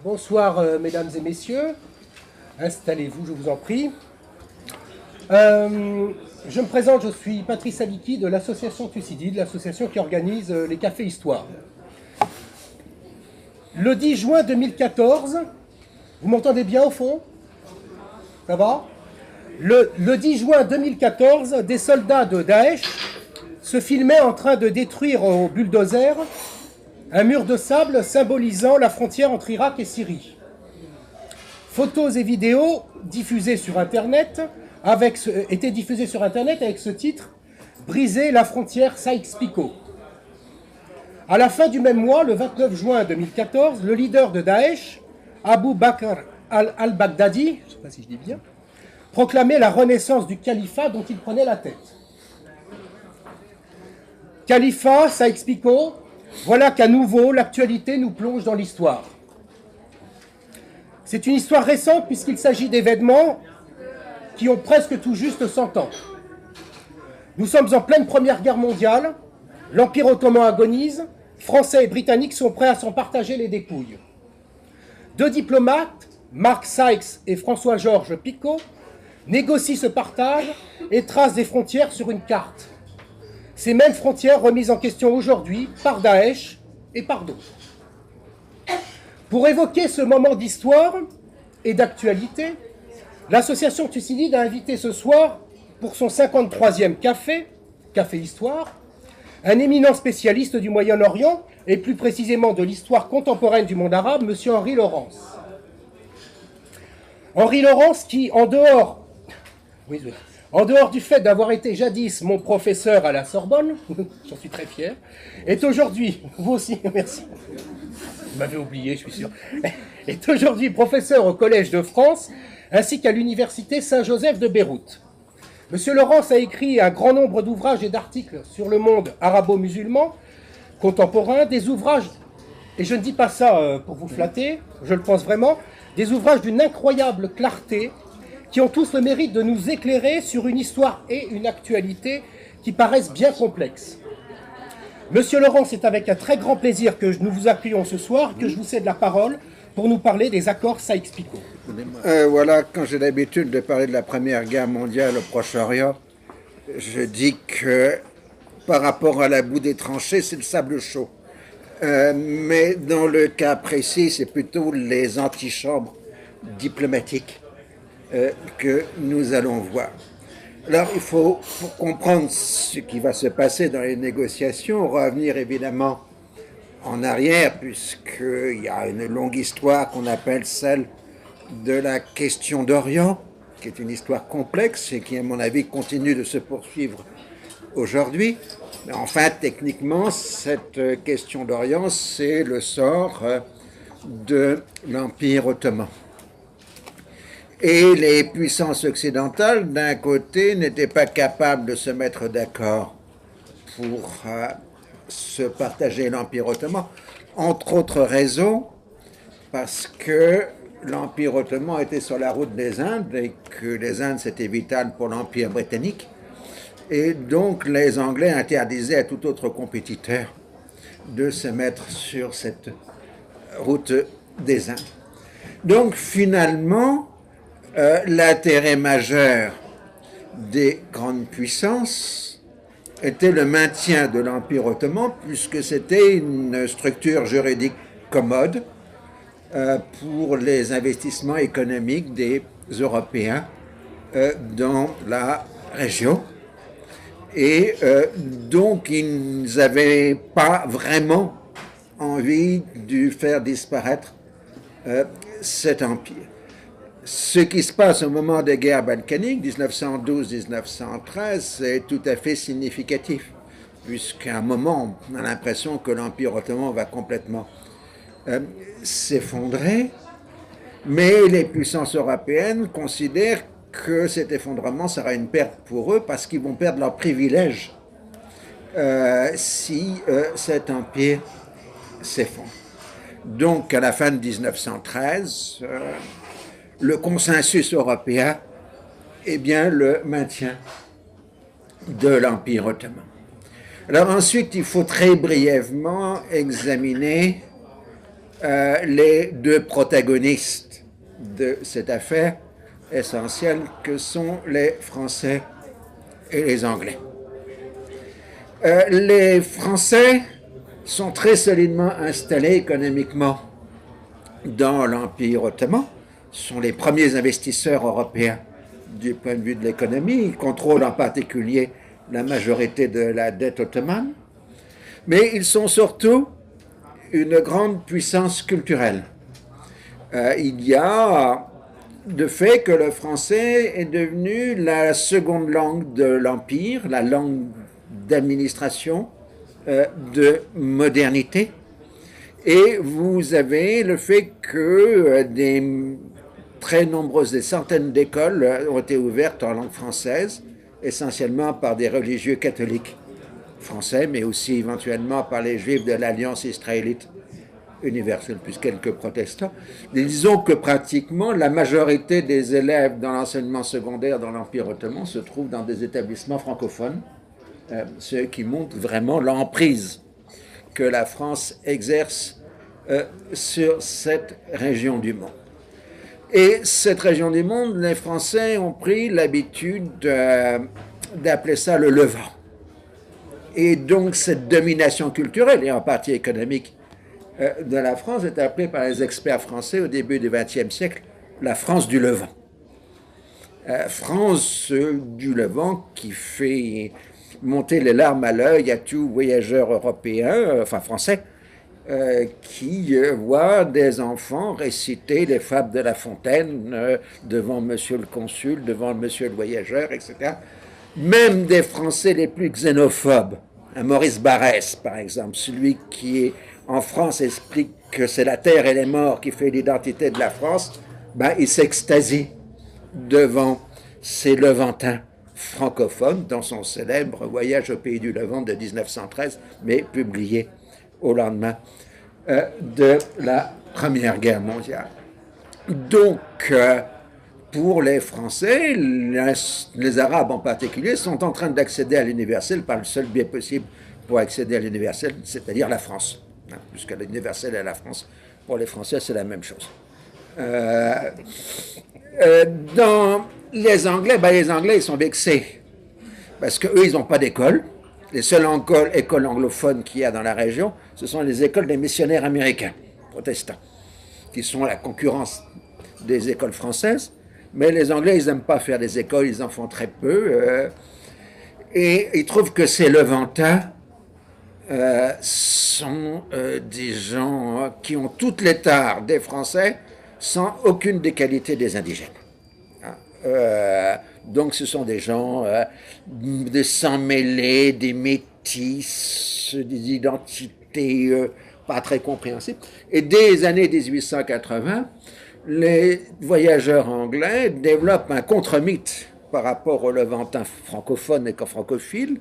Bonsoir, mesdames et messieurs. Installez-vous, je vous en prie. Je me présente, je suis Patrice Aliki de l'association Thucydide, l'association qui organise les cafés Histoire. Le 10 juin 2014, vous m'entendez bien au fond? Ça va? Le 10 juin 2014, des soldats de Daesh se filmaient en train de détruire au bulldozer un mur de sable symbolisant la frontière entre Irak et Syrie. Photos et vidéos diffusées sur Internet étaient diffusées sur Internet avec ce titre « Briser la frontière Sykes-Picot ». À la fin du même mois, le 29 juin 2014, le leader de Daesh, Abu Bakr al-Baghdadi, je ne sais pas si je dis bien, proclamait la renaissance du califat dont il prenait la tête. Califat, Sykes-Picot, voilà qu'à nouveau l'actualité nous plonge dans l'histoire. C'est une histoire récente puisqu'il s'agit d'événements qui ont presque tout juste 100 ans. Nous sommes en pleine Première Guerre mondiale, l'Empire ottoman agonise, Français et Britanniques sont prêts à s'en partager les dépouilles. Deux diplomates, Mark Sykes et François-Georges Picot, négocient ce partage et tracent des frontières sur une carte. Ces mêmes frontières remises en question aujourd'hui par Daesh et par d'autres. Pour évoquer ce moment d'histoire et d'actualité, l'association Thucydide a invité ce soir, pour son 53e Café Histoire, un éminent spécialiste du Moyen-Orient et plus précisément de l'histoire contemporaine du monde arabe, M. Henri Laurence. Henri Laurence qui, en dehors du fait d'avoir été jadis mon professeur à la Sorbonne, j'en suis très fier, est aujourd'hui, vous aussi, merci, vous m'avez oublié, je suis sûr, est aujourd'hui professeur au Collège de France ainsi qu'à l'Université Saint-Joseph de Beyrouth. Monsieur Laurence a écrit un grand nombre d'ouvrages et d'articles sur le monde arabo-musulman contemporain, des ouvrages, et je ne dis pas ça pour vous flatter, je le pense vraiment, des ouvrages d'une incroyable clarté qui ont tous le mérite de nous éclairer sur une histoire et une actualité qui paraissent bien complexes. Monsieur Laurent, c'est avec un très grand plaisir que nous vous accueillons ce soir, que je vous cède la parole pour nous parler des accords Sykes-Picot. Voilà, quand j'ai l'habitude de parler de la Première Guerre mondiale au Proche-Orient, je dis que par rapport à la boue des tranchées, c'est le sable chaud. Mais dans le cas précis, c'est plutôt les antichambres diplomatiques que nous allons voir. Alors, il faut, pour comprendre ce qui va se passer dans les négociations, revenir évidemment en arrière, puisqu'il y a une longue histoire qu'on appelle celle de la question d'Orient, qui est une histoire complexe et qui, à mon avis, continue de se poursuivre aujourd'hui. Mais enfin, techniquement, cette question d'Orient, c'est le sort de l'Empire ottoman. Et les puissances occidentales, d'un côté, n'étaient pas capables de se mettre d'accord pour se partager l'Empire ottoman, entre autres raisons, parce que l'Empire ottoman était sur la route des Indes et que les Indes, c'était vital pour l'Empire britannique. Et donc, les Anglais interdisaient à tout autre compétiteur de se mettre sur cette route des Indes. Donc, finalement, l'intérêt majeur des grandes puissances était le maintien de l'Empire ottoman, puisque c'était une structure juridique commode pour les investissements économiques des Européens dans la région. Et donc, ils n'avaient pas vraiment envie de faire disparaître cet empire. Ce qui se passe au moment des guerres balkaniques, 1912-1913, c'est tout à fait significatif, puisqu'à un moment, on a l'impression que l'Empire ottoman va complètement s'effondrer, mais les puissances européennes considèrent que cet effondrement sera une perte pour eux, parce qu'ils vont perdre leurs privilèges si cet empire s'effondre. Donc, à la fin de 1913, le consensus européen est bien le maintien de l'Empire ottoman. Alors ensuite, il faut très brièvement examiner les deux protagonistes de cette affaire essentielle que sont les Français et les Anglais. Les Français sont très solidement installés économiquement dans l'Empire ottoman, sont les premiers investisseurs européens du point de vue de l'économie, ils contrôlent en particulier la majorité de la dette ottomane, mais ils sont surtout une grande puissance culturelle. Il y a le fait que le français est devenu la seconde langue de l'Empire, la langue d'administration, de modernité. Et vous avez le fait que des centaines d'écoles ont été ouvertes en langue française, essentiellement par des religieux catholiques français, mais aussi éventuellement par les juifs de l'Alliance israélite universelle, plus quelques protestants. Disons que pratiquement la majorité des élèves dans l'enseignement secondaire dans l'Empire ottoman se trouvent dans des établissements francophones, ce qui montre vraiment l'emprise que la France exerce sur cette région du monde. Et cette région du monde, les Français ont pris l'habitude d'appeler ça le Levant. Et donc cette domination culturelle, et en partie économique, de la France est appelée par les experts français au début du XXe siècle la France du Levant. France du Levant qui fait monter les larmes à l'œil à tout voyageur européen, enfin français, qui voit des enfants réciter les fables de La Fontaine devant monsieur le consul, devant monsieur le voyageur, etc. Même des Français les plus xénophobes, Maurice Barrès par exemple, celui qui en France explique que c'est la terre et les morts qui fait l'identité de la France, il s'extasie devant ces Levantins francophones dans son célèbre Voyage au pays du Levant de 1913, mais publié au lendemain de la Première Guerre mondiale. Donc, pour les Français, les Arabes en particulier, sont en train d'accéder à l'universel par le seul biais possible pour accéder à l'universel, c'est-à-dire la France. Puisque l'universel et la France, pour les Français, c'est la même chose. Dans les Anglais, les Anglais, ils sont vexés. Parce qu'eux, ils n'ont pas d'école. Les seules écoles anglophones qu'il y a dans la région, ce sont les écoles des missionnaires américains, protestants, qui sont la concurrence des écoles françaises. Mais les Anglais, ils n'aiment pas faire des écoles, ils en font très peu. Et ils trouvent que ces Levantins sont des gens qui ont toutes les tares des Français sans aucune des qualités des indigènes. Donc ce sont des gens des sangs mêlés, des métis, des identités pas très compréhensibles. Et dès les années 1880, les voyageurs anglais développent un contre-mythe par rapport aux Levantins francophones et francophiles.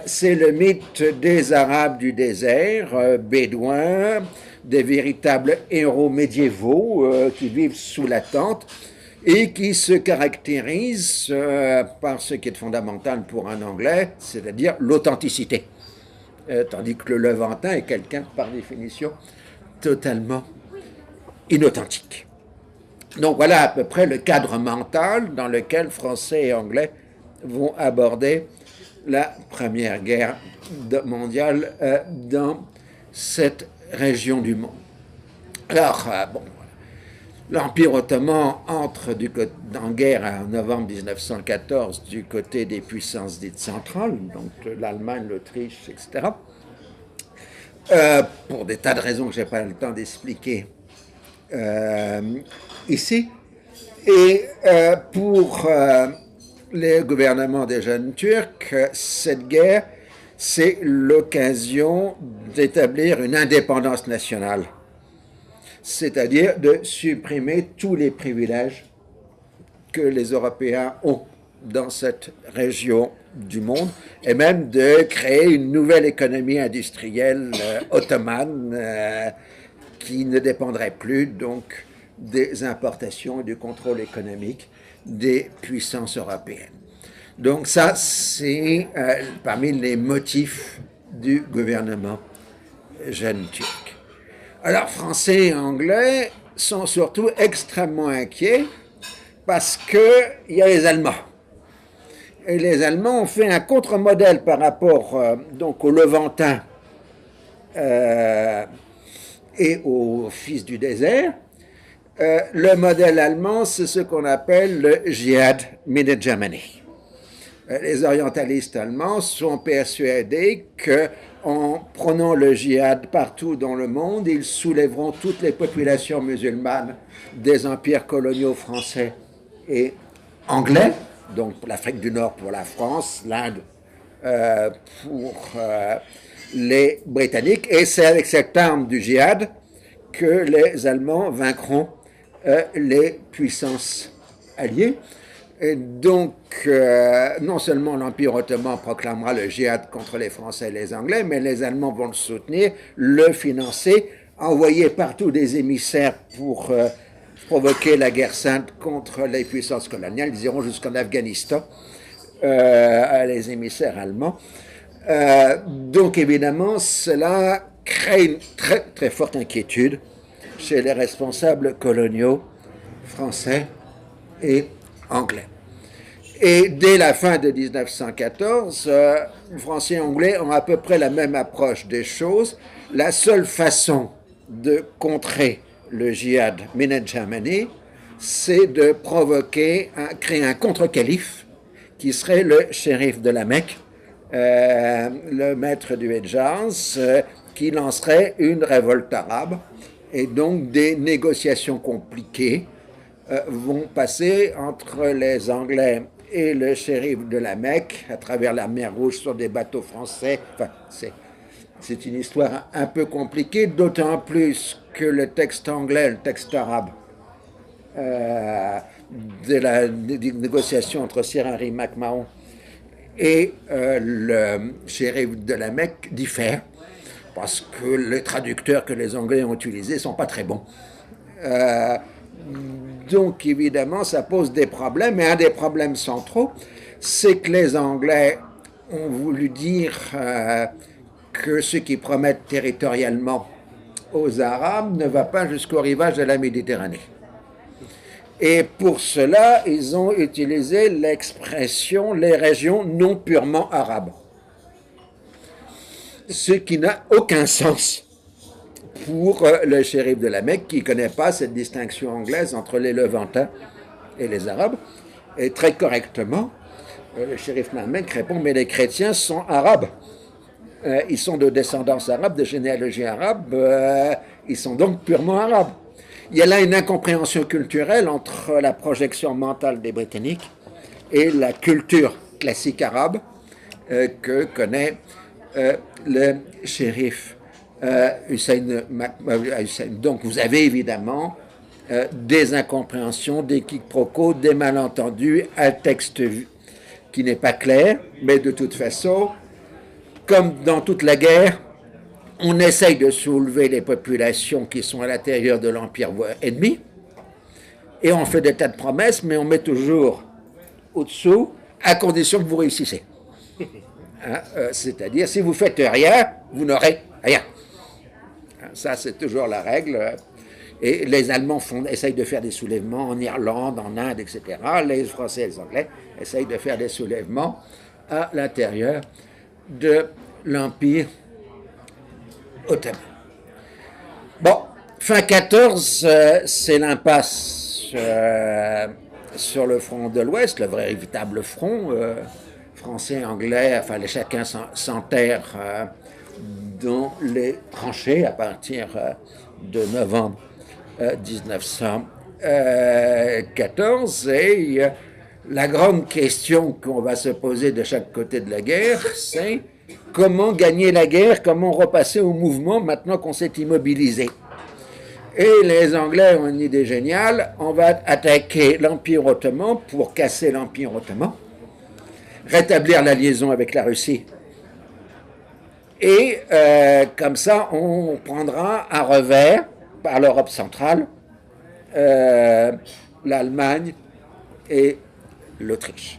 C'est le mythe des Arabes du désert, bédouins, des véritables héros médiévaux qui vivent sous la tente et qui se caractérisent par ce qui est fondamental pour un Anglais, c'est-à-dire l'authenticité. Tandis que le Levantin est quelqu'un, par définition, totalement inauthentique. Donc voilà à peu près le cadre mental dans lequel Français et Anglais vont aborder la Première Guerre mondiale dans cette région du monde. Alors, l'Empire ottoman entre en guerre en novembre 1914 du côté des puissances dites centrales, donc l'Allemagne, l'Autriche, etc., pour des tas de raisons que je n'ai pas le temps d'expliquer ici. Et pour les gouvernements des jeunes Turcs, cette guerre, c'est l'occasion d'établir une indépendance nationale, c'est-à-dire de supprimer tous les privilèges que les Européens ont dans cette région du monde, et même de créer une nouvelle économie industrielle ottomane qui ne dépendrait plus donc des importations et du contrôle économique des puissances européennes. Donc ça, c'est parmi les motifs du gouvernement jeune turc. Alors, Français et Anglais sont surtout extrêmement inquiets parce qu'il y a les Allemands. Et les Allemands ont fait un contre-modèle par rapport donc aux Levantins et aux fils du désert. Le modèle allemand, c'est ce qu'on appelle le Djihad Made in Germany. Les orientalistes allemands sont persuadés qu'en prenant le djihad partout dans le monde, ils soulèveront toutes les populations musulmanes des empires coloniaux français et anglais, donc pour l'Afrique du Nord pour la France, l'Inde pour les Britanniques, et c'est avec cette arme du djihad que les Allemands vaincront les puissances alliées. Et donc, non seulement l'Empire ottoman proclamera le djihad contre les Français et les Anglais, mais les Allemands vont le soutenir, le financer, envoyer partout des émissaires pour provoquer la guerre sainte contre les puissances coloniales. Ils iront jusqu'en Afghanistan, les émissaires allemands. Donc, évidemment, cela crée une très, très forte inquiétude chez les responsables coloniaux français et anglais. Et dès la fin de 1914, Français et Anglais ont à peu près la même approche des choses. La seule façon de contrer le djihad Made in Germany, c'est de créer un contre-calife qui serait le shérif de la Mecque, le maître du Hejaz, qui lancerait une révolte arabe. Et donc des négociations compliquées vont passer entre les Anglais et le shérif de la Mecque à travers la mer Rouge sur des bateaux français. Enfin, c'est une histoire un peu compliquée, d'autant plus que le texte anglais, le texte arabe de la négociation entre Sir Harry MacMahon et le shérif de la Mecque diffèrent, parce que les traducteurs que les Anglais ont utilisés ne sont pas très bons. Donc évidemment, ça pose des problèmes, et un des problèmes centraux, c'est que les Anglais ont voulu dire que ce qu'ils promettent territorialement aux Arabes ne va pas jusqu'au rivage de la Méditerranée. Et pour cela, ils ont utilisé l'expression « les régions non purement arabes », ce qui n'a aucun sens pour le shérif de la Mecque qui ne connaît pas cette distinction anglaise entre les Levantins et les Arabes. Et très correctement, le shérif de la Mecque répond « mais les chrétiens sont arabes. Ils sont de descendance arabe, de généalogie arabe, ils sont donc purement arabes. » Il y a là une incompréhension culturelle entre la projection mentale des Britanniques et la culture classique arabe que connaît le shérif Hussein. Donc vous avez évidemment des incompréhensions, des quiproquos, des malentendus, un texte qui n'est pas clair, mais de toute façon, comme dans toute la guerre, on essaye de soulever les populations qui sont à l'intérieur de l'empire ennemi, et on fait des tas de promesses, mais on met toujours au-dessous, à condition que vous réussissez. C'est-à-dire, si vous faites rien, vous n'aurez rien. Ça, c'est toujours la règle. Et les Allemands essayent de faire des soulèvements en Irlande, en Inde, etc. Les Français et les Anglais essayent de faire des soulèvements à l'intérieur de l'Empire ottoman. Bon, fin 14, c'est l'impasse sur le front de l'Ouest, le véritable front français, anglais, enfin chacun s'enterre dans les tranchées à partir de novembre 1914. Et la grande question qu'on va se poser de chaque côté de la guerre, c'est comment gagner la guerre, comment repasser au mouvement maintenant qu'on s'est immobilisé. Et les Anglais ont une idée géniale, on va attaquer l'Empire ottoman pour casser l'Empire ottoman, rétablir la liaison avec la Russie. Et comme ça, on prendra à revers par l'Europe centrale, l'Allemagne et l'Autriche.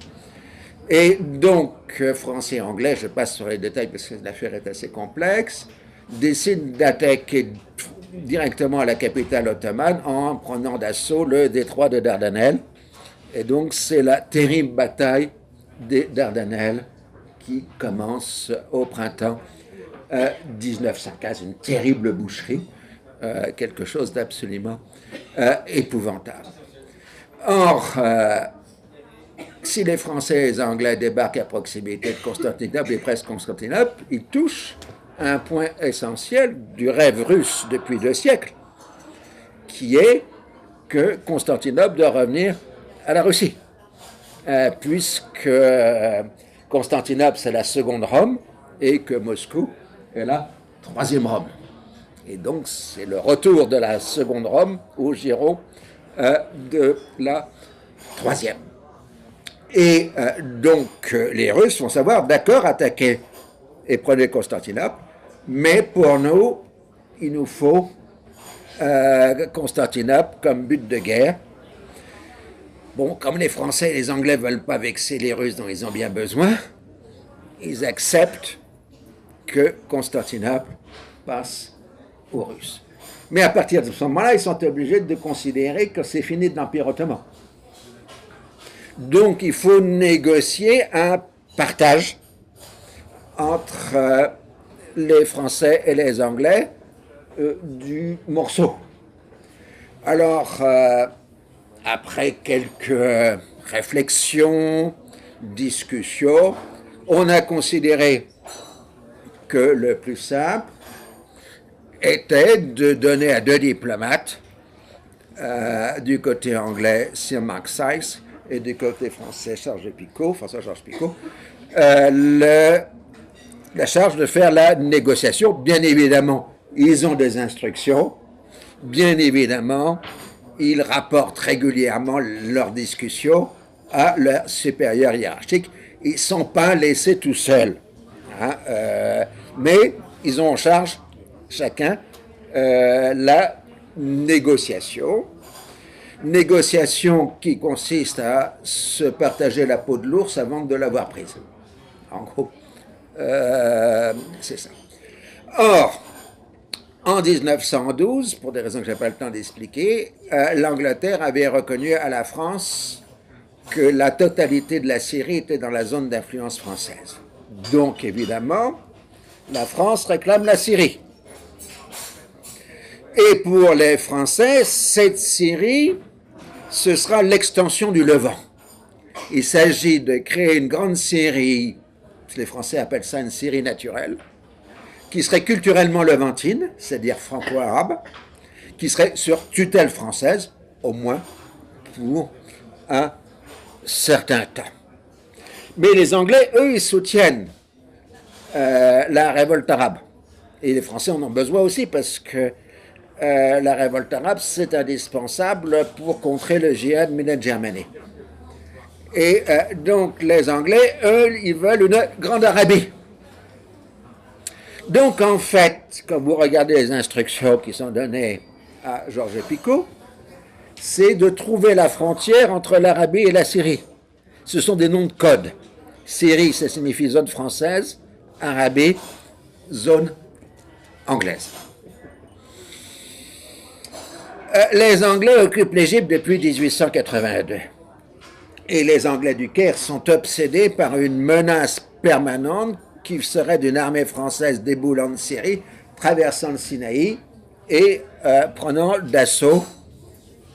Et donc, Français et Anglais, je passe sur les détails parce que l'affaire est assez complexe, décident d'attaquer directement à la capitale ottomane en prenant d'assaut le détroit de Dardanelles. Et donc c'est la terrible bataille des Dardanelles qui commence au printemps 1915, une terrible boucherie, quelque chose d'absolument épouvantable. Or, si les Français et les Anglais débarquent à proximité de Constantinople et presque Constantinople, ils touchent à un point essentiel du rêve russe depuis 2 siècles, qui est que Constantinople doit revenir à la Russie, puisque Constantinople c'est la seconde Rome et que Moscou est la troisième Rome. Et donc c'est le retour de la seconde Rome au giron de la troisième. Et donc les Russes vont savoir, d'accord, attaquer et prenez Constantinople, mais pour nous, il nous faut Constantinople comme but de guerre. Bon, comme les Français et les Anglais ne veulent pas vexer les Russes dont ils ont bien besoin, ils acceptent que Constantinople passe aux Russes. Mais à partir de ce moment-là, ils sont obligés de considérer que c'est fini de l'Empire ottoman. Donc il faut négocier un partage entre les Français et les Anglais du morceau. Alors, après quelques réflexions, discussions, on a considéré que le plus simple était de donner à 2 diplomates, du côté anglais Sir Mark Sykes et du côté français François-Georges Picot, la charge de faire la négociation. Bien évidemment, ils ont des instructions, bien évidemment, ils rapportent régulièrement leurs discussions à leur supérieur hiérarchique. Ils ne sont pas laissés tout seuls, mais ils ont en charge chacun la négociation qui consiste à se partager la peau de l'ours avant de l'avoir prise. En gros, c'est ça. Or, en 1912, pour des raisons que je n'ai pas le temps d'expliquer, l'Angleterre avait reconnu à la France que la totalité de la Syrie était dans la zone d'influence française. Donc, évidemment, la France réclame la Syrie. Et pour les Français, cette Syrie, ce sera l'extension du Levant. Il s'agit de créer une grande Syrie, les Français appellent ça une Syrie naturelle, qui serait culturellement levantine, c'est-à-dire franco-arabe, qui serait sur tutelle française, au moins pour un certain temps. Mais les Anglais, eux, ils soutiennent la révolte arabe. Et les Français en ont besoin aussi parce que la révolte arabe, c'est indispensable pour contrer le djihad Minette Germany. Et donc les Anglais, eux, ils veulent une grande Arabie. Donc en fait, quand vous regardez les instructions qui sont données à Georges Picot, c'est de trouver la frontière entre l'Arabie et la Syrie. Ce sont des noms de code. Syrie, ça signifie zone française, Arabie, zone anglaise. Les Anglais occupent l'Égypte depuis 1882. Et les Anglais du Caire sont obsédés par une menace permanente qui serait d'une armée française déboulant de Syrie, traversant le Sinaï et prenant d'assaut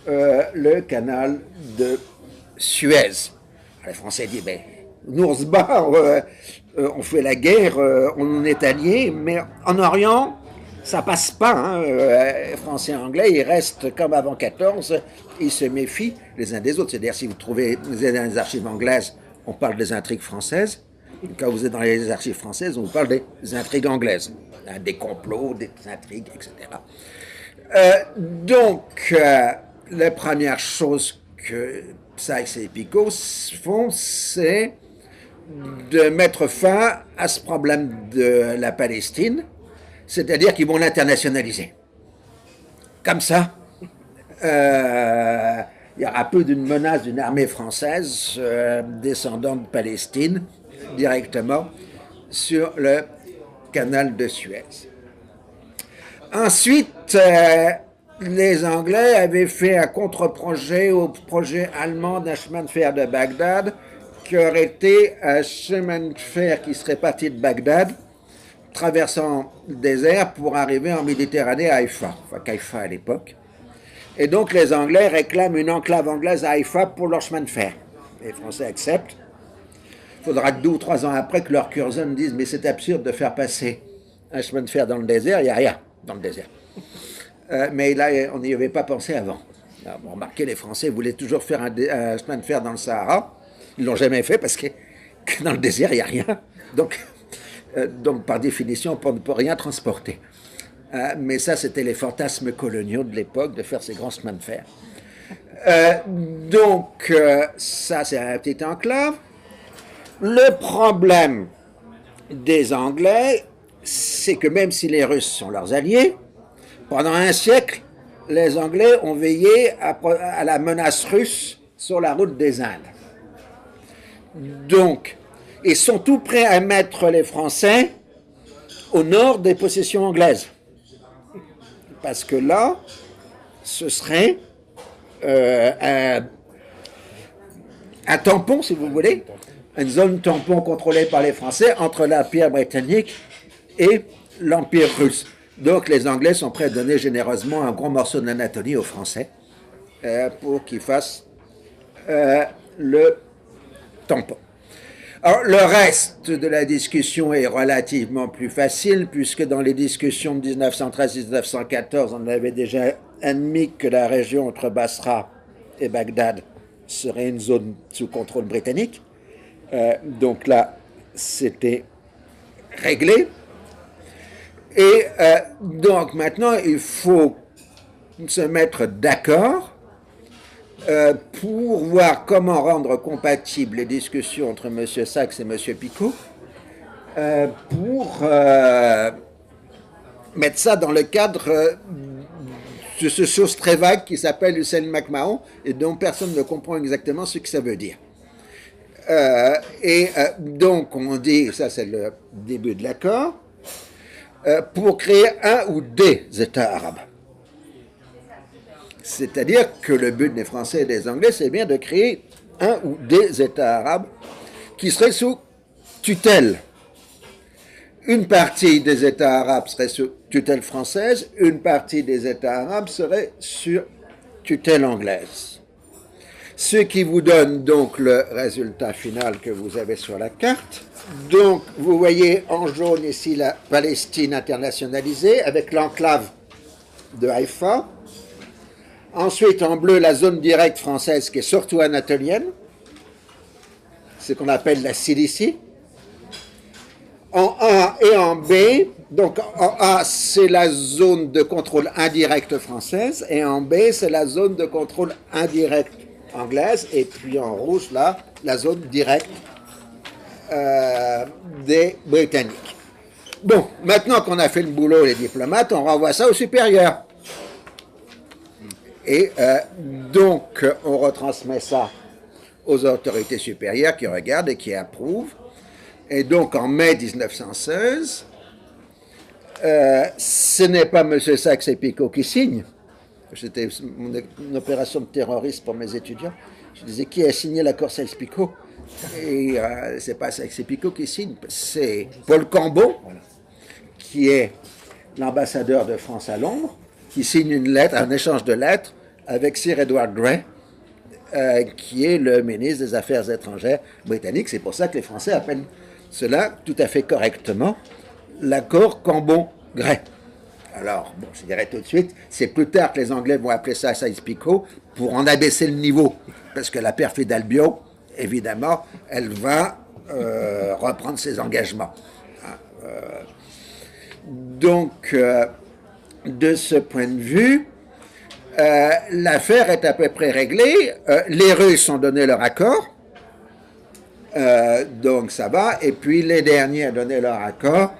le canal de Suez. Les Français disent, ben, nous on se bat, on fait la guerre, on est alliés, mais en Orient, ça passe pas. Français et Anglais, ils restent comme avant 14, ils se méfient les uns des autres. C'est-à-dire, si vous trouvez dans les archives anglaises, on parle des intrigues françaises. Quand vous êtes dans les archives françaises, on vous parle des intrigues anglaises, des complots, des intrigues, etc. Donc, la première chose que Sykes et Picot font, c'est de mettre fin à ce problème de la Palestine, c'est-à-dire qu'ils vont l'internationaliser. Comme ça, il y aura peu d'une menace d'une armée française descendant de Palestine directement sur le canal de Suez. Ensuite, les Anglais avaient fait un contre-projet au projet allemand d'un chemin de fer de Bagdad, qui aurait été un chemin de fer qui serait parti de Bagdad, traversant le désert pour arriver en Méditerranée à Haïfa, enfin Haïfa à l'époque. Et donc les Anglais réclament une enclave anglaise à Haïfa pour leur chemin de fer. Les Français acceptent. Il faudra 2 ou 3 ans après que leurs Curzon disent mais c'est absurde de faire passer un chemin de fer dans le désert, il n'y a rien dans le désert. Mais là, on n'y avait pas pensé avant. Alors, bon, remarquez, les Français voulaient toujours faire un chemin de fer dans le Sahara. Ils ne l'ont jamais fait parce que dans le désert, il n'y a rien. Donc, par définition, on ne peut rien transporter. Mais ça, c'était les fantasmes coloniaux de l'époque, de faire ces grands chemins de fer. Ça, c'est un petit enclave. Le problème des Anglais, c'est que même si les Russes sont leurs alliés, pendant un siècle, les Anglais ont veillé à la menace russe sur la route des Indes. Donc, ils sont tout prêts à mettre les Français au nord des possessions anglaises. Parce que là, ce serait un tampon, si vous voulez, une zone tampon contrôlée par les Français entre l'Empire britannique et l'Empire russe. Donc les Anglais sont prêts à donner généreusement un gros morceau de l'Anatolie aux Français pour qu'ils fassent le tampon. Alors le reste de la discussion est relativement plus facile puisque dans les discussions de 1913-1914, on avait déjà admis que la région entre Basra et Bagdad serait une zone sous contrôle britannique. Donc là, c'était réglé. Et donc maintenant, il faut se mettre d'accord pour voir comment rendre compatibles les discussions entre M. Sachs et M. Picot pour mettre ça dans le cadre de ce chose très vague qui s'appelle Hussein McMahon et dont personne ne comprend exactement ce que ça veut dire. Donc on dit, ça c'est le début de l'accord, pour créer un ou des États arabes. C'est-à-dire que le but des Français et des Anglais, c'est bien de créer un ou des États arabes qui seraient sous tutelle. Une partie des États arabes serait sous tutelle française, une partie des États arabes serait sur tutelle anglaise. Ce qui vous donne donc le résultat final que vous avez sur la carte. Donc, vous voyez en jaune ici la Palestine internationalisée avec l'enclave de Haïfa. Ensuite, en bleu, la zone directe française qui est surtout anatolienne, ce qu'on appelle la Cilicie. En A et en B, donc en A, c'est la zone de contrôle indirect française, et en B, c'est la zone de contrôle indirect anglaise, et puis en rouge, là, la zone directe des Britanniques. Bon, maintenant qu'on a fait le boulot, les diplomates, on renvoie ça au supérieur. Et donc, on retransmet ça aux autorités supérieures qui regardent et qui approuvent. Et donc, en mai 1916, ce n'est pas M. Sachs et Picot qui signent. C'était une opération de terrorisme pour mes étudiants. Je disais, qui a signé l'accord Sykes-Picot? Et c'est pas Sachs et Picot qui signe, c'est Paul Cambon, qui est l'ambassadeur de France à Londres, qui signe une lettre, un échange de lettres avec Sir Edward Grey, qui est le ministre des Affaires étrangères britannique. C'est pour ça que les Français appellent cela tout à fait correctement l'accord Cambon-Grey. Alors, bon, je dirais tout de suite, c'est plus tard que les Anglais vont appeler ça Sykes-Picot pour en abaisser le niveau, parce que la perfide Albion, évidemment, elle va reprendre ses engagements. Donc, de ce point de vue, l'affaire est à peu près réglée. Les Russes ont donné leur accord, donc ça va. Et puis les derniers à donner leur accord,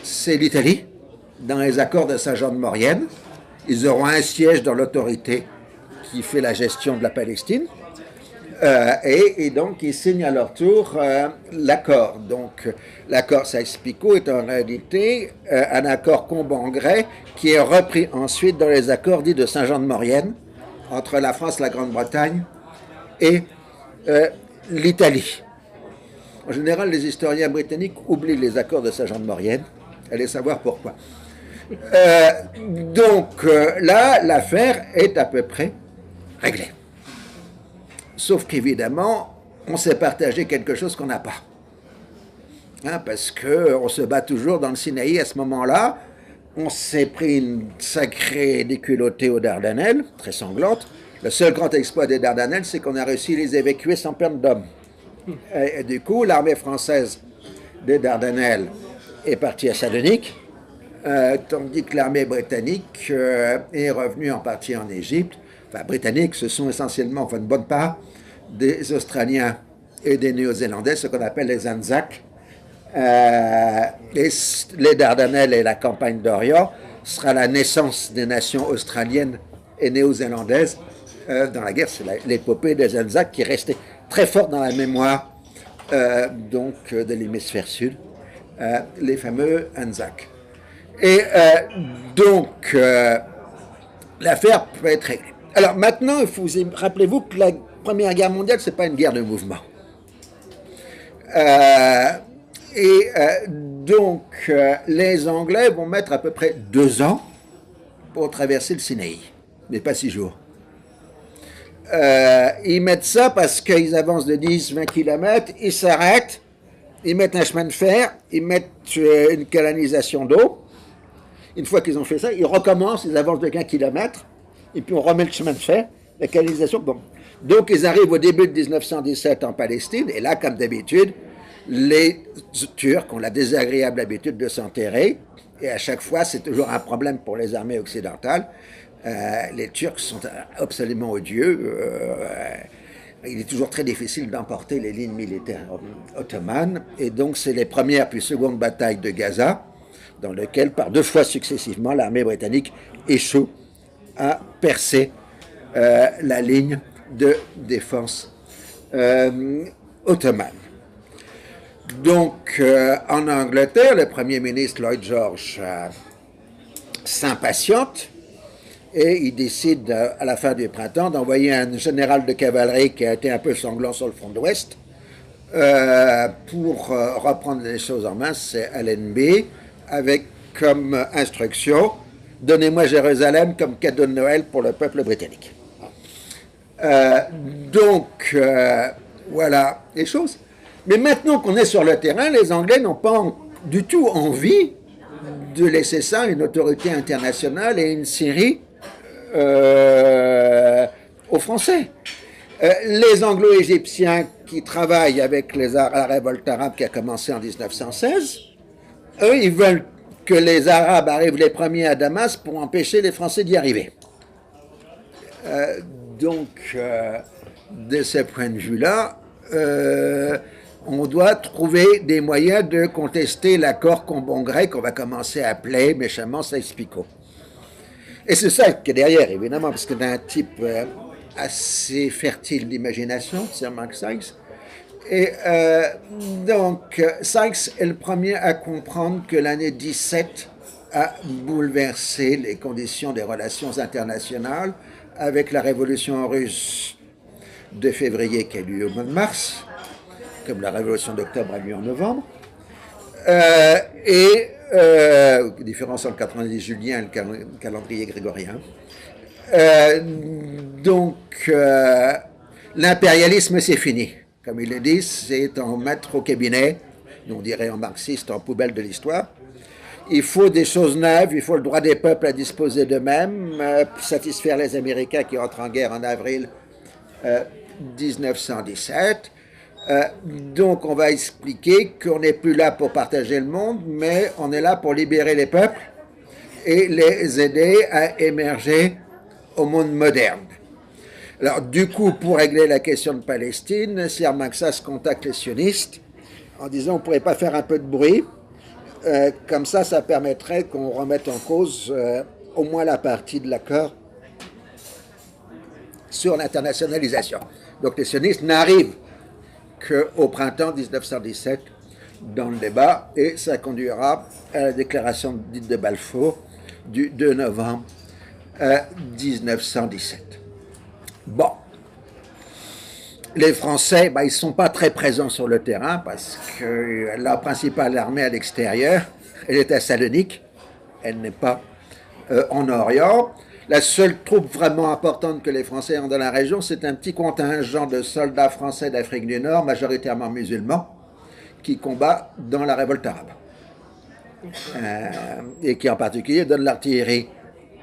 c'est l'Italie, dans les accords de Saint-Jean-de-Maurienne. Ils auront un siège dans l'autorité qui fait la gestion de la Palestine. Et donc, ils signent à leur tour l'accord. Donc, l'accord Sykes-Picot est en réalité un accord Combangrais qui est repris ensuite dans les accords dits de Saint-Jean-de-Maurienne entre la France, la Grande-Bretagne et l'Italie. En général, les historiens britanniques oublient les accords de Saint-Jean-de-Maurienne. Allez savoir pourquoi. Donc là, l'affaire est à peu près réglée. Sauf qu'évidemment, on s'est partagé quelque chose qu'on n'a pas. Hein, parce qu'on se bat toujours dans le Sinaï à ce moment-là. On s'est pris une sacrée déculottée aux Dardanelles, très sanglante. Le seul grand exploit des Dardanelles, c'est qu'on a réussi à les évacuer sans perte d'hommes. Et du coup, l'armée française des Dardanelles est partie à Salonique, tandis que l'armée britannique est revenue en partie en Égypte. Enfin, britanniques, ce sont essentiellement, enfin une bonne part, des Australiens et des Néo-Zélandais, ce qu'on appelle les Anzacs. Et les Dardanelles et la campagne d'Orient sera la naissance des nations australiennes et néo-zélandaises dans la guerre. C'est l'épopée des Anzacs qui est restée très forte dans la mémoire donc de l'hémisphère sud, les fameux Anzacs. Et donc l'affaire peut être réglée. Alors maintenant, rappelez-vous que la Première Guerre mondiale, c'est pas une guerre de mouvement. Donc, les Anglais vont mettre à peu près 2 ans pour traverser le Sinaï, mais pas 6 jours. Ils mettent ça parce qu'ils avancent de 10-20 km, ils s'arrêtent, ils mettent un chemin de fer, ils mettent une canalisation d'eau. Une fois qu'ils ont fait ça, ils recommencent, ils avancent de 15 km, et puis on remet le chemin de fer, la canalisation. Bon. Donc, ils arrivent au début de 1917 en Palestine, et là, comme d'habitude, les Turcs ont la désagréable habitude de s'enterrer, et à chaque fois, c'est toujours un problème pour les armées occidentales. Les Turcs sont absolument odieux. Il est toujours très difficile d'emporter les lignes militaires ottomanes, et donc c'est les premières puis secondes batailles de Gaza, dans lesquelles, par 2 fois successivement, l'armée britannique échoue à percer la ligne de défense ottomane. Donc, en Angleterre, le Premier ministre Lloyd George s'impatiente et il décide, à la fin du printemps, d'envoyer un général de cavalerie qui a été un peu sanglant sur le front de l'Ouest pour reprendre les choses en main. C'est Allenby, avec comme instruction « Donnez-moi Jérusalem comme cadeau de Noël pour le peuple britannique ». Donc, voilà les choses. Mais maintenant qu'on est sur le terrain, les Anglais n'ont pas du tout envie de laisser ça à une autorité internationale et une Syrie aux Français. Les Anglo-Égyptiens qui travaillent avec la révolte arabe qui a commencé en 1916, eux, ils veulent que les Arabes arrivent les premiers à Damas pour empêcher les Français d'y arriver. Donc, de ce point de vue-là, on doit trouver des moyens de contester l'accord Combangrais qu'on va commencer à appeler méchamment Sykes-Picot. Et c'est ça qui est derrière, évidemment, parce que d'un type assez fertile d'imagination, Sir Mark Sykes. Et donc, Sykes est le premier à comprendre que l'année 17 a bouleversé les conditions des relations internationales avec la révolution russe de février qui a eu lieu au mois de mars, comme la révolution d'octobre a eu lieu en novembre, différence entre le 90 julien et le calendrier grégorien. Donc, l'impérialisme, c'est fini. Comme il le dit, c'est en mettre au cabinet, nous on dirait en marxiste, en poubelle de l'histoire. Il faut des choses neuves, il faut le droit des peuples à disposer d'eux-mêmes, satisfaire les Américains qui entrent en guerre en avril 1917. Donc on va expliquer qu'on n'est plus là pour partager le monde, mais on est là pour libérer les peuples et les aider à émerger au monde moderne. Alors du coup, pour régler la question de Palestine, Sir Maxas contacte les sionistes en disant on ne pourrait pas faire un peu de bruit, comme ça permettrait qu'on remette en cause au moins la partie de l'accord sur l'internationalisation. Donc les sionistes n'arrivent qu'au printemps 1917 dans le débat, et ça conduira à la déclaration dite de Balfour du 2 novembre 1917. Bon. Les Français, ils ne sont pas très présents sur le terrain parce que la principale armée à l'extérieur, elle est à Salonique, elle n'est pas en Orient. La seule troupe vraiment importante que les Français ont dans la région, c'est un petit contingent de soldats français d'Afrique du Nord, majoritairement musulmans, qui combat dans la révolte arabe. Et qui en particulier donne l'artillerie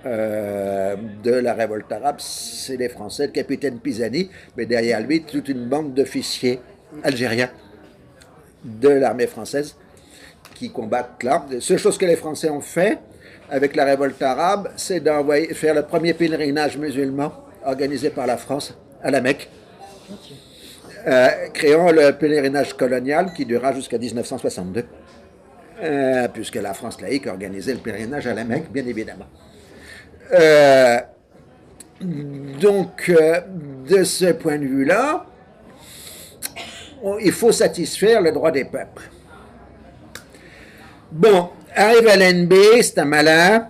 de la révolte arabe. C'est les Français, le capitaine Pisani, mais derrière lui, toute une bande d'officiers algériens de l'armée française qui combattent là. La seule chose que les Français ont fait avec la révolte arabe, c'est d'envoyer faire le premier pèlerinage musulman organisé par la France à la Mecque, créant le pèlerinage colonial qui durera jusqu'à 1962, puisque la France laïque organisait le pèlerinage à la Mecque, bien évidemment. Donc, de ce point de vue-là, il faut satisfaire le droit des peuples. Bon, arrive à l'NB, c'est un malin.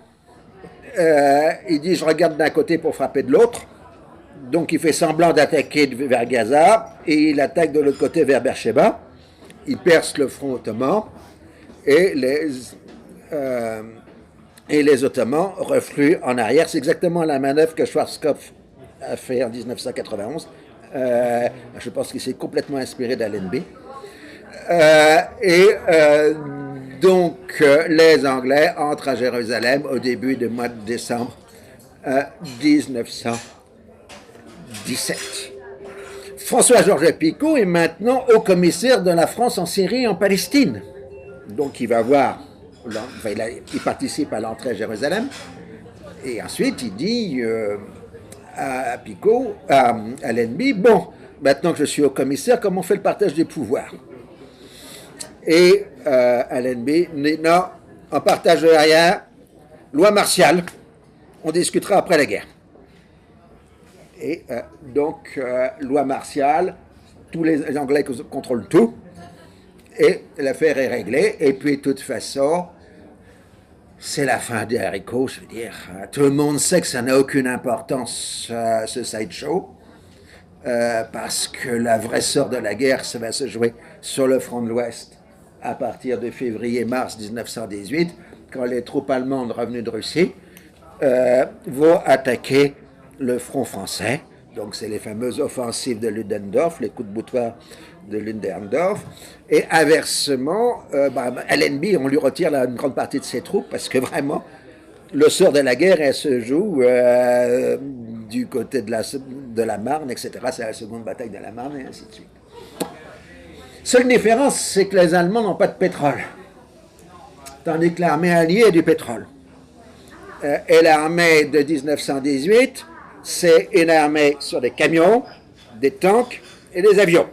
Il dit, je regarde d'un côté pour frapper de l'autre. Donc, il fait semblant d'attaquer vers Gaza, et il attaque de l'autre côté vers Beersheba. Il perce le front ottoman, et les Ottomans refluent en arrière. C'est exactement la manœuvre que Schwarzkopf a fait en 1991. Je pense qu'il s'est complètement inspiré d'Allenby. Donc, les Anglais entrent à Jérusalem au début du mois de décembre 1917. François-Georges Picot est maintenant haut commissaire de la France en Syrie et en Palestine. Donc, il va voir. Il participe à l'entrée à Jérusalem, et ensuite il dit à Picot, à l'ennemi, bon, maintenant que je suis au commissaire, comment on fait le partage des pouvoirs? Et l'ennemi dit, non, on partage rien, loi martiale, on discutera après la guerre. Et donc, loi martiale, tous les Anglais contrôlent tout, et l'affaire est réglée, et puis de toute façon, c'est la fin des haricots, je veux dire. Tout le monde sait que ça n'a aucune importance, ce sideshow, parce que la vraie sort de la guerre, ça va se jouer sur le front de l'Ouest à partir de février-mars 1918, quand les troupes allemandes revenues de Russie vont attaquer le front français. Donc c'est les fameuses offensives de Ludendorff, les coups de boutoir de Ludendorff, et inversement, Allenby, on lui retire une grande partie de ses troupes, parce que vraiment, le sort de la guerre, elle se joue du côté de la Marne, etc. C'est la seconde bataille de la Marne, et ainsi de suite. Seule différence, c'est que les Allemands n'ont pas de pétrole, tandis que l'armée alliée a du pétrole. Et l'armée de 1918, c'est une armée sur des camions, des tanks et des avions.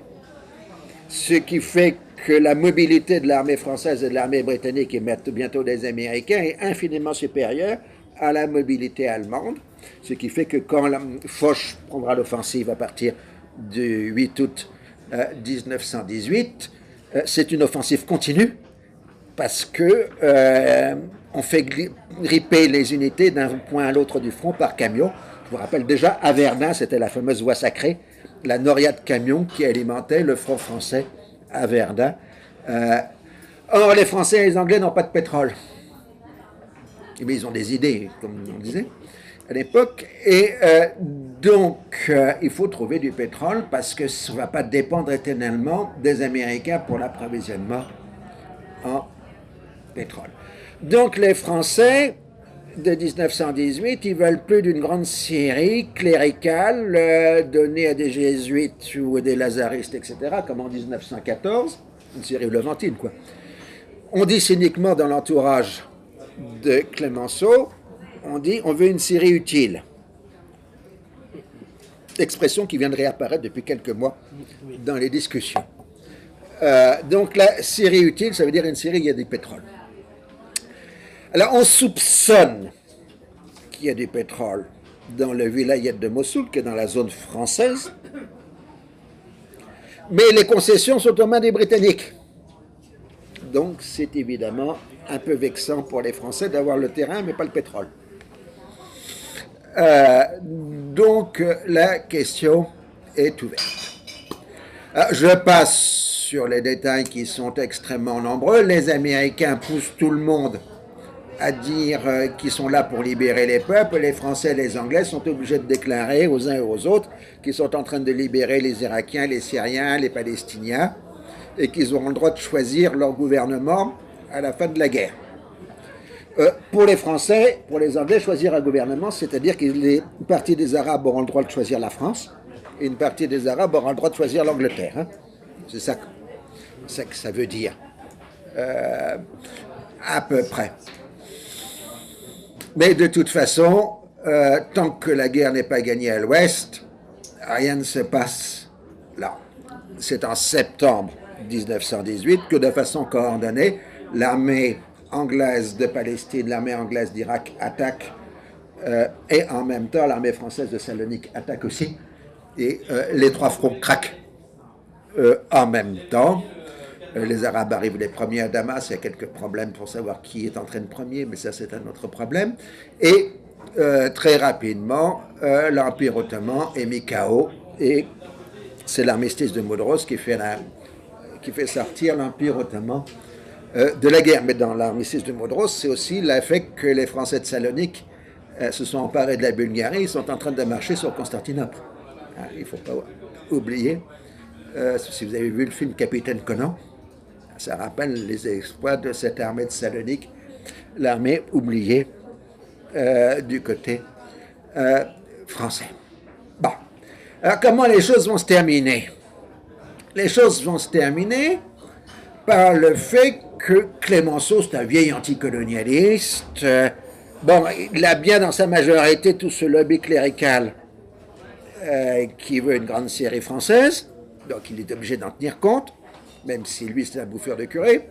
Ce qui fait que la mobilité de l'armée française et de l'armée britannique et bientôt des Américains est infiniment supérieure à la mobilité allemande. Ce qui fait que quand Foch prendra l'offensive à partir du 8 août 1918, c'est une offensive continue parce que on fait gripper les unités d'un point à l'autre du front par camion. Je vous rappelle déjà, à Verdun, c'était la fameuse voie sacrée, la noria de camions qui alimentait le front français à Verdun. Or, les Français et les Anglais n'ont pas de pétrole. Mais ils ont des idées, comme on disait à l'époque. Et donc, il faut trouver du pétrole parce que ça ne va pas dépendre éternellement des Américains pour l'approvisionnement en pétrole. Donc, les Français de 1918, ils veulent plus d'une grande Syrie cléricale donnée à des jésuites ou à des lazaristes, etc., comme en 1914, une Syrie levantine, quoi. On dit cyniquement dans l'entourage de Clémenceau, on dit on veut une Syrie utile. Expression qui vient de réapparaître depuis quelques mois dans les discussions. Donc la Syrie utile, ça veut dire une Syrie où il y a du pétrole. Alors, on soupçonne qu'il y a du pétrole dans le vilayet de Mossoul, qui est dans la zone française, Mais les concessions sont aux mains des Britanniques. Donc c'est évidemment un peu vexant pour les Français d'avoir le terrain mais pas le pétrole. Donc la question est ouverte. Je passe sur les détails qui sont extrêmement nombreux. Les Américains poussent tout le monde à dire qu'ils sont là pour libérer les peuples. Les Français et les Anglais sont obligés de déclarer aux uns et aux autres qu'ils sont en train de libérer les Irakiens, les Syriens, les Palestiniens, et qu'ils auront le droit de choisir leur gouvernement à la fin de la guerre. Pour les Français, pour les Anglais, choisir un gouvernement, c'est-à-dire qu'une partie des Arabes auront le droit de choisir la France, et une partie des Arabes aura le droit de choisir l'Angleterre. Hein. C'est ça que ça veut dire, à peu près. Mais de toute façon, tant que la guerre n'est pas gagnée à l'Ouest, rien ne se passe là. C'est en septembre 1918 que de façon coordonnée, l'armée anglaise de Palestine, l'armée anglaise d'Irak attaque, et en même temps l'armée française de Salonique attaque aussi, et les trois fronts craquent en même temps. Les Arabes arrivent les premiers à Damas, il y a quelques problèmes pour savoir qui est en train de premier, mais ça c'est un autre problème. Et très rapidement, l'Empire ottoman est mis KO, et c'est l'armistice de Mudros qui fait sortir l'Empire ottoman de la guerre. Mais dans l'armistice de Mudros, c'est aussi le fait que les Français de Salonique se sont emparés de la Bulgarie, ils sont en train de marcher sur Constantinople. Il ne faut pas oublier, si vous avez vu le film Capitaine Conan, ça rappelle les exploits de cette armée de Salonique, l'armée oubliée du côté français. Bon. Alors comment les choses vont se terminer? Les choses vont se terminer par le fait que Clémenceau, c'est un vieil anticolonialiste. Bon, il a bien dans sa majorité tout ce lobby clérical qui veut une grande série française, donc il est obligé d'en tenir compte, même si lui c'est un bouffeur de curé.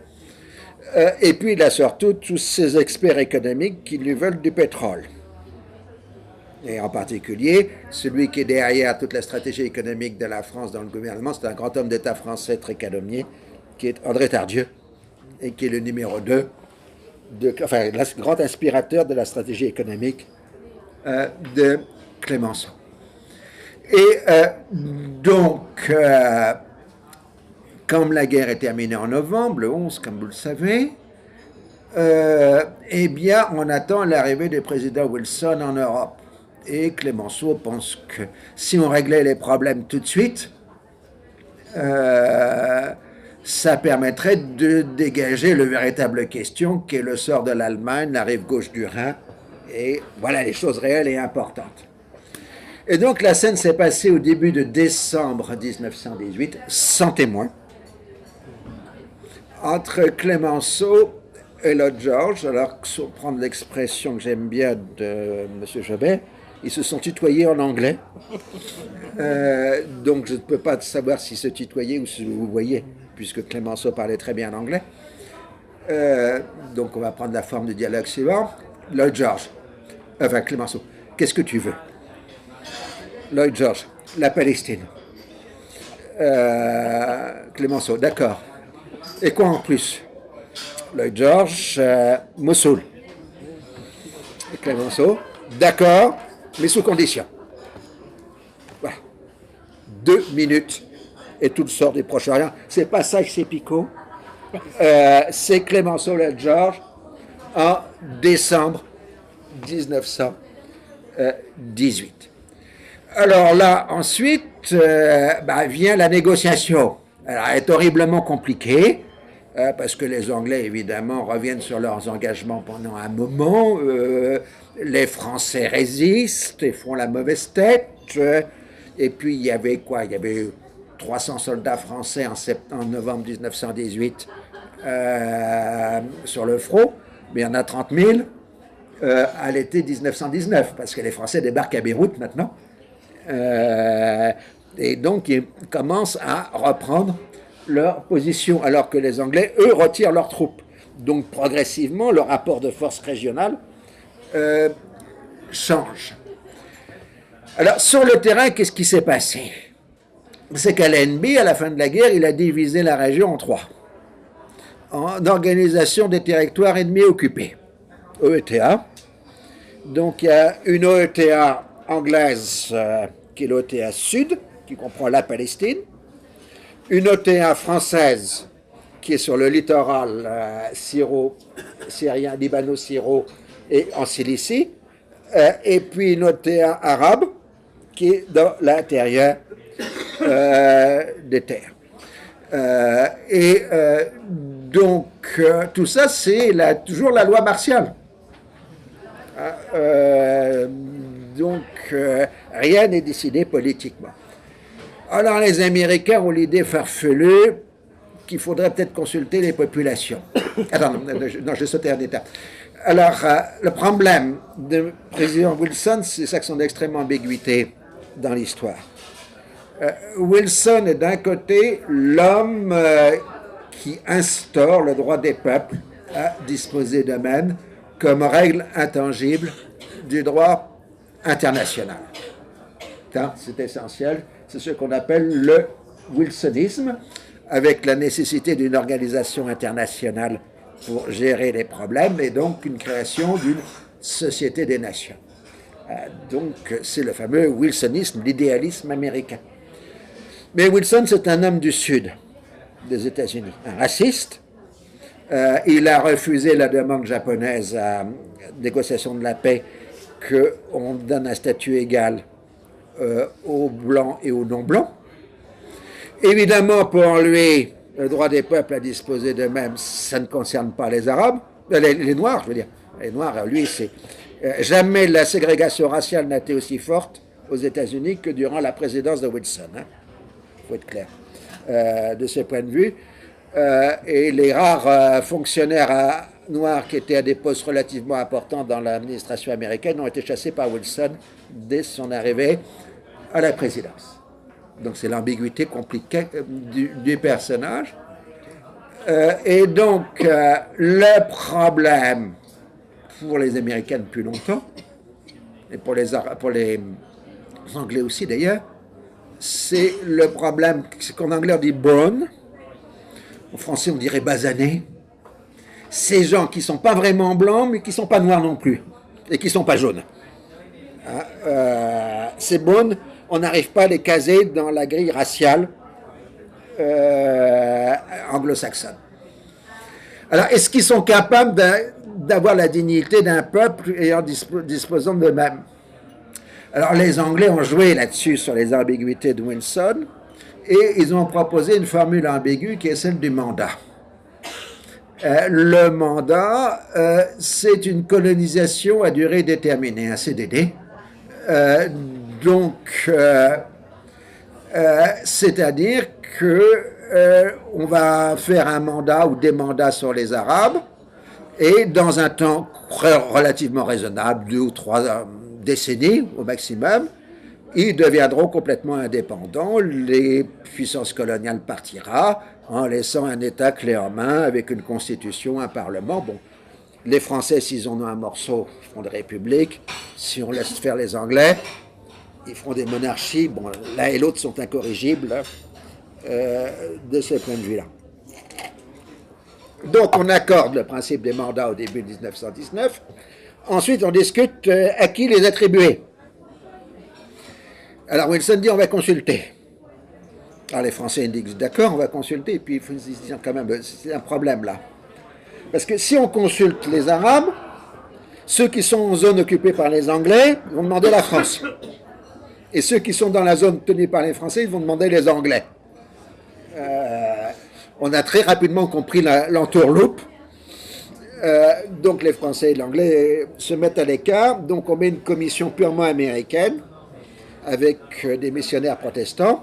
Et puis il a surtout tous ces experts économiques qui lui veulent du pétrole. Et en particulier, celui qui est derrière toute la stratégie économique de la France dans le gouvernement, c'est un grand homme d'État français très calomnié, qui est André Tardieu, et qui est le numéro 2, enfin, le grand inspirateur de la stratégie économique de Clémenceau. Et donc, comme la guerre est terminée en novembre, le 11, comme vous le savez, eh bien, on attend l'arrivée du président Wilson en Europe. Et Clémenceau pense que si on réglait les problèmes tout de suite, ça permettrait de dégager le véritable question qui est le sort de l'Allemagne, la rive gauche du Rhin, et voilà les choses réelles et importantes. Et donc la scène s'est passée au début de décembre 1918, sans témoin, entre Clémenceau et Lloyd George. Alors, pour prendre l'expression que j'aime bien de M. Jobet, ils se sont tutoyés en anglais. Donc je ne peux pas savoir si se tutoyer ou si vous voyez, puisque Clémenceau parlait très bien anglais. Donc on va prendre la forme du dialogue suivant. Lloyd George, enfin Clémenceau, qu'est-ce que tu veux? Lloyd George, la Palestine. Clémenceau, d'accord. Et quoi en plus? Lloyd George, Mossoul. Et Clémenceau, d'accord, mais sous condition. Voilà. 2 minutes et tout sort du Proche-Orient. C'est pas ça que c'est Picot. C'est Clémenceau Lloyd George en décembre 1918. Alors là, ensuite, vient la négociation. Alors, elle est horriblement compliquée, parce que les Anglais, évidemment, reviennent sur leurs engagements pendant un moment. Les Français résistent et font la mauvaise tête. Et puis, il y avait quoi? Il y avait 300 soldats français en novembre 1918 sur le front, mais il y en a 30 000 à l'été 1919, parce que les Français débarquent à Beyrouth maintenant. Et donc, ils commencent à reprendre leur position, alors que les Anglais, eux, retirent leurs troupes. Donc, progressivement, le rapport de force régionale change. Alors, sur le terrain, qu'est-ce qui s'est passé? c'est qu'Allenby, à la fin de la guerre, il a divisé la région en trois, en organisation des territoires ennemis occupés, OETA. Donc il y a une OETA anglaise, qui est l'OETA Sud, qui comprend la Palestine, une OETA française, qui est sur le littoral syrien, libano-syro et en Cilicie, et puis une OETA arabe, qui est dans l'intérieur des terres. Donc, tout ça, c'est toujours la loi martiale. Rien n'est décidé politiquement. Alors, les Américains ont l'idée farfelue qu'il faudrait peut-être consulter les populations. Attends, non, j'ai sauté un état. Alors, le problème du président Wilson, c'est ça que son extrême ambiguïté dans l'histoire. Wilson est d'un côté l'homme qui instaure le droit des peuples à disposer d'eux-mêmes comme règle intangible du droit international. C'est essentiel, c'est ce qu'on appelle le wilsonisme, avec la nécessité d'une organisation internationale pour gérer les problèmes et donc une création d'une société des nations. Donc c'est le fameux wilsonisme, l'idéalisme américain. Mais Wilson, c'est un homme du Sud des États-Unis, un raciste. Il a refusé la demande japonaise à négociation de la paix qu'on donne un statut égal aux Blancs et aux non-Blancs. Évidemment, pour lui, le droit des peuples à disposer d'eux-mêmes, ça ne concerne pas les Arabes, les Noirs, je veux dire. Les Noirs, lui, c'est... jamais la ségrégation raciale n'a été aussi forte aux États-Unis que durant la présidence de Wilson. Il faut être clair de ce point de vue. Et les rares fonctionnaires noirs qui étaient à des postes relativement importants dans l'administration américaine ont été chassés par Wilson dès son arrivée à la présidence. Donc c'est l'ambiguïté compliquée du personnage. Et donc le problème pour les Américains depuis longtemps, et pour les Anglais aussi d'ailleurs, c'est le problème, c'est qu'en anglais on dit born, en français on dirait basané. Ces gens qui ne sont pas vraiment blancs, mais qui ne sont pas noirs non plus, et qui ne sont pas jaunes. Ces bonnes, on n'arrive pas à les caser dans la grille raciale anglo-saxonne. Alors, est-ce qu'ils sont capables d'avoir la dignité d'un peuple et en disposant d'eux-mêmes? Alors, les Anglais ont joué là-dessus sur les ambiguïtés de Wilson, et ils ont proposé une formule ambiguë qui est celle du mandat. Le mandat, c'est une colonisation à durée déterminée, un CDD. C'est-à-dire qu'on va faire un mandat ou des mandats sur les Arabes, et dans un temps relativement raisonnable, 2 ou 3 décennies au maximum, ils deviendront complètement indépendants, les puissances coloniales partiront en laissant un État clé en main avec une constitution, un parlement. Bon, les Français, s'ils en ont un morceau, ils feront des républiques. Si on laisse faire les Anglais, ils feront des monarchies. Bon, l'un et l'autre sont incorrigibles de ce point de vue-là. Donc on accorde le principe des mandats au début de 1919. Ensuite, on discute à qui les attribuer. Alors Wilson dit on va consulter. Alors les Français disent d'accord, on va consulter, et puis il faut se dire quand même, c'est un problème là. Parce que si on consulte les Arabes, ceux qui sont en zone occupée par les Anglais vont demander la France. Et ceux qui sont dans la zone tenue par les Français, ils vont demander les Anglais. On a très rapidement compris l'entourloupe. Donc les Français et l'Anglais se mettent à l'écart. Donc on met une commission purement américaine avec des missionnaires protestants.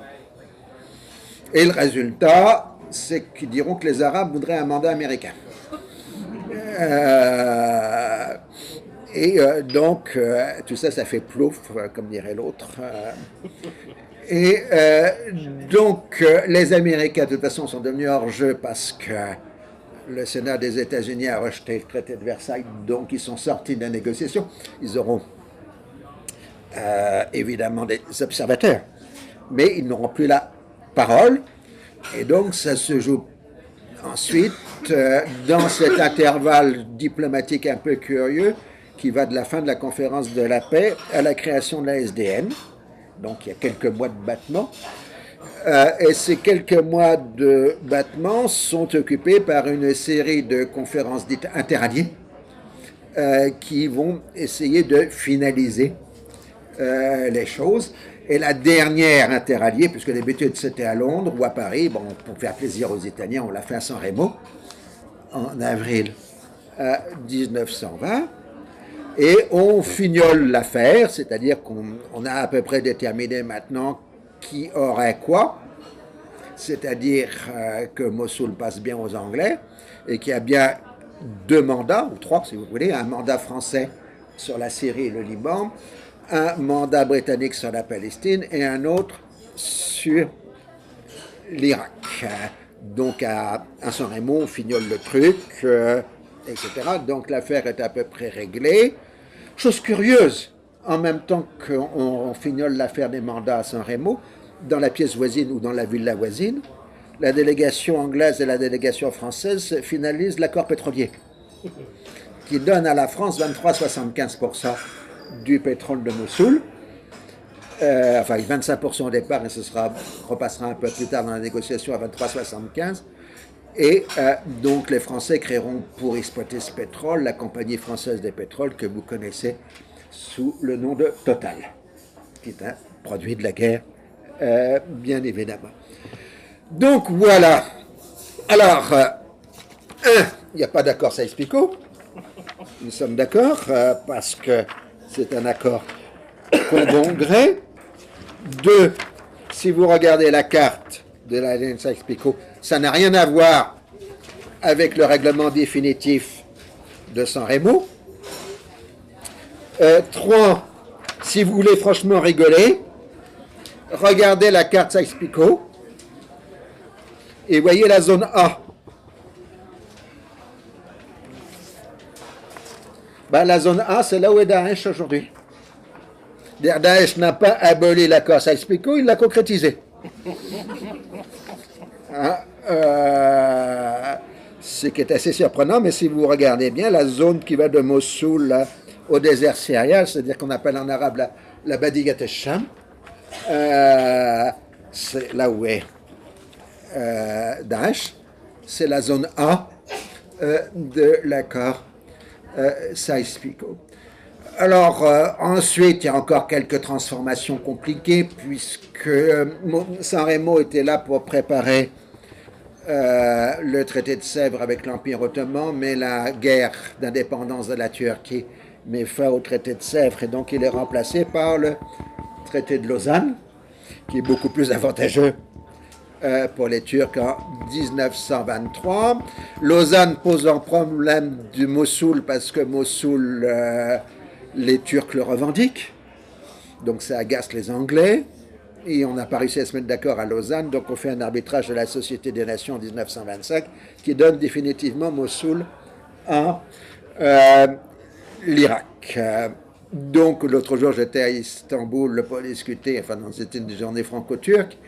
Et le résultat, c'est qu'ils diront que les Arabes voudraient un mandat américain. Donc, tout ça, ça fait plouf, comme dirait l'autre. Donc, les Américains, de toute façon, sont devenus hors jeu parce que le Sénat des États-Unis a rejeté le traité de Versailles, donc ils sont sortis de la négociation. Ils auront évidemment des observateurs, mais ils n'auront plus la parole. Et donc, ça se joue ensuite dans cet intervalle diplomatique un peu curieux qui va de la fin de la conférence de la paix à la création de la SDN. Donc, il y a quelques mois de battement. Et ces quelques mois de battement sont occupés par une série de conférences dites interalliées qui vont essayer de finaliser les choses. Et la dernière interalliée, puisque d'habitude c'était à Londres ou à Paris, bon, pour faire plaisir aux Italiens, on l'a fait à San Remo en avril 1920. Et on fignole l'affaire, c'est-à-dire qu'on a à peu près déterminé maintenant qui aurait quoi, c'est-à-dire que Mossoul passe bien aux Anglais et qu'il y a bien 2 mandats, ou 3 si vous voulez, un mandat français sur la Syrie et le Liban, un mandat britannique sur la Palestine et un autre sur l'Irak. Donc à San Remo, on fignole le truc, etc. Donc l'affaire est à peu près réglée. Chose curieuse, en même temps qu'on fignole l'affaire des mandats à San Remo, dans la pièce voisine ou dans la villa voisine, la délégation anglaise et la délégation française finalisent l'accord pétrolier, qui donne à la France 23,75% du pétrole de Mossoul. Enfin 25% au départ, mais repassera un peu plus tard dans la négociation à 23,75%. Et donc les Français créeront pour exploiter ce pétrole la Compagnie française des pétroles que vous connaissez sous le nom de Total, qui est un produit de la guerre, bien évidemment. Donc voilà. Alors, il n'y a pas d'accord Sykes-Picot. Nous sommes d'accord parce que c'est un accord qu'au bon gré. 2, si vous regardez la carte de la ligne Sykes-Picot, ça n'a rien à voir avec le règlement définitif de San Remo. 3, si vous voulez franchement rigoler, regardez la carte Sykes-Picot et voyez la zone A. Ben, la zone A, c'est là où est Daesh aujourd'hui. Daesh n'a pas aboli l'accord Sykes-Picot, il l'a concrétisé. Ce qui est assez surprenant, mais si vous regardez bien, la zone qui va de Mossoul là, au désert syrien, c'est-à-dire qu'on appelle en arabe la Badigat al-Sham, c'est là où est Daesh, c'est la zone A de l'accord Sykes-Picot. Alors, ensuite, il y a encore quelques transformations compliquées, puisque San Remo était là pour préparer le traité de Sèvres avec l'Empire ottoman, mais la guerre d'indépendance de la Turquie met fin au traité de Sèvres, et donc il est remplacé par le traité de Lausanne, qui est beaucoup plus avantageux pour les Turcs en 1923. Lausanne pose un problème du Mossoul, parce que Mossoul... les Turcs le revendiquent, donc ça agace les Anglais, et on n'a pas réussi à se mettre d'accord à Lausanne, donc on fait un arbitrage de la Société des Nations en 1925 qui donne définitivement Mossoul à l'Irak. Donc l'autre jour j'étais à Istanbul pour discuter, enfin c'était une journée franco-turque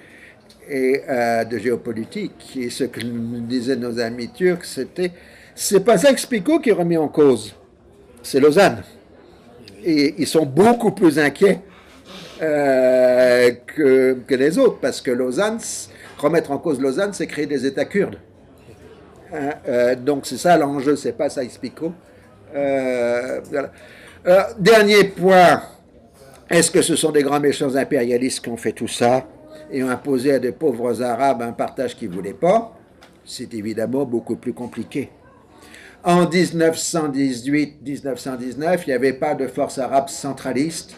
et de géopolitique, et ce que nous disaient nos amis turcs, c'est pas Sykes-Picot qui est remis en cause, c'est Lausanne. Et ils sont beaucoup plus inquiets que les autres, parce que remettre en cause Lausanne, c'est créer des États kurdes. Donc c'est ça l'enjeu, c'est pas Sykes-Picot. Voilà. Dernier point, est-ce que ce sont des grands méchants impérialistes qui ont fait tout ça et ont imposé à des pauvres Arabes un partage qu'ils ne voulaient pas? C'est évidemment beaucoup plus compliqué. En 1918-1919, il n'y avait pas de force arabe centraliste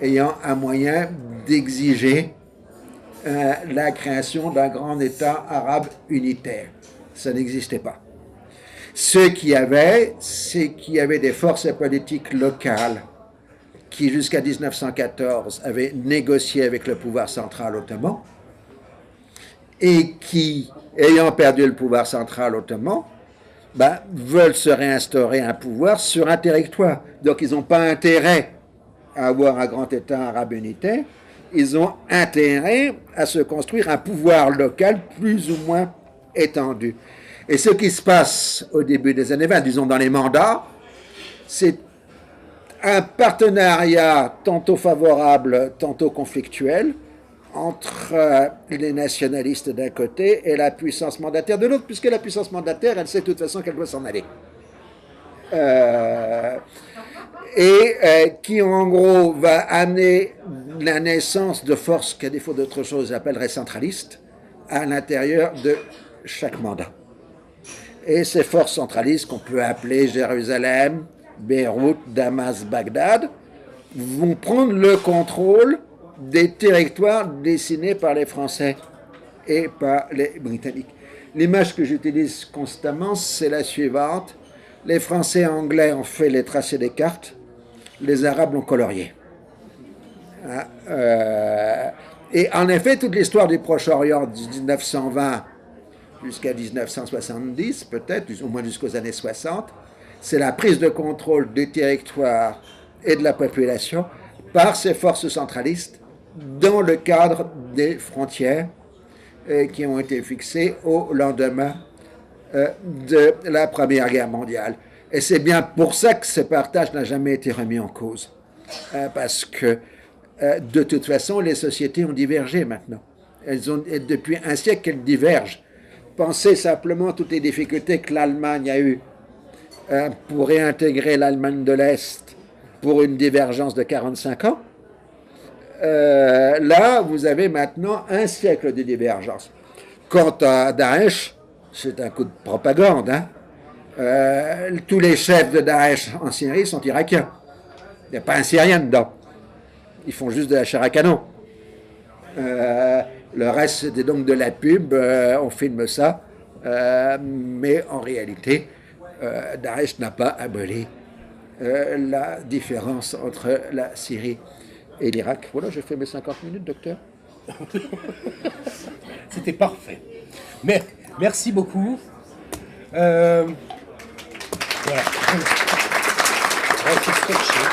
ayant un moyen d'exiger la création d'un grand État arabe unitaire. Ça n'existait pas. Ce qu'il y avait, c'est qu'il y avait des forces politiques locales qui, jusqu'à 1914, avaient négocié avec le pouvoir central ottoman et qui, ayant perdu le pouvoir central ottoman, veulent se réinstaurer un pouvoir sur un territoire. Donc ils n'ont pas intérêt à avoir un grand État arabe unitaire, ils ont intérêt à se construire un pouvoir local plus ou moins étendu. Et ce qui se passe au début des années 20, disons dans les mandats, c'est un partenariat tantôt favorable, tantôt conflictuel, entre les nationalistes d'un côté et la puissance mandataire de l'autre, puisque la puissance mandataire, elle sait de toute façon qu'elle doit s'en aller. Qui en gros va amener la naissance de forces qu'à défaut d'autre chose j'appellerais centralistes à l'intérieur de chaque mandat. Et ces forces centralistes qu'on peut appeler Jérusalem, Beyrouth, Damas, Bagdad vont prendre le contrôle des territoires dessinés par les Français et par les Britanniques. L'image que j'utilise constamment, c'est la suivante. Les Français et Anglais ont fait les tracés des cartes, les Arabes l'ont colorié. Et en effet, toute l'histoire du Proche-Orient de 1920 jusqu'à 1970, peut-être, au moins jusqu'aux années 60, c'est la prise de contrôle du territoire et de la population par ces forces centralistes dans le cadre des frontières qui ont été fixées au lendemain de la Première Guerre mondiale. Et c'est bien pour ça que ce partage n'a jamais été remis en cause. Parce que, de toute façon, les sociétés ont divergé maintenant. Depuis un siècle, elles divergent. Pensez simplement toutes les difficultés que l'Allemagne a eues pour réintégrer l'Allemagne de l'Est pour une divergence de 45 ans. Là, vous avez maintenant un siècle de divergence. Quant à Daesh, c'est un coup de propagande. Tous les chefs de Daesh en Syrie sont irakiens. Il n'y a pas un Syrien dedans. Ils font juste de la chair à canon. Le reste, c'était donc de la pub. On filme ça. Mais en réalité, Daesh n'a pas aboli la différence entre la Syrie et l'Irak. Voilà, j'ai fait mes 50 minutes, docteur. C'était parfait. Mais, merci beaucoup. Voilà. On va se sketcher.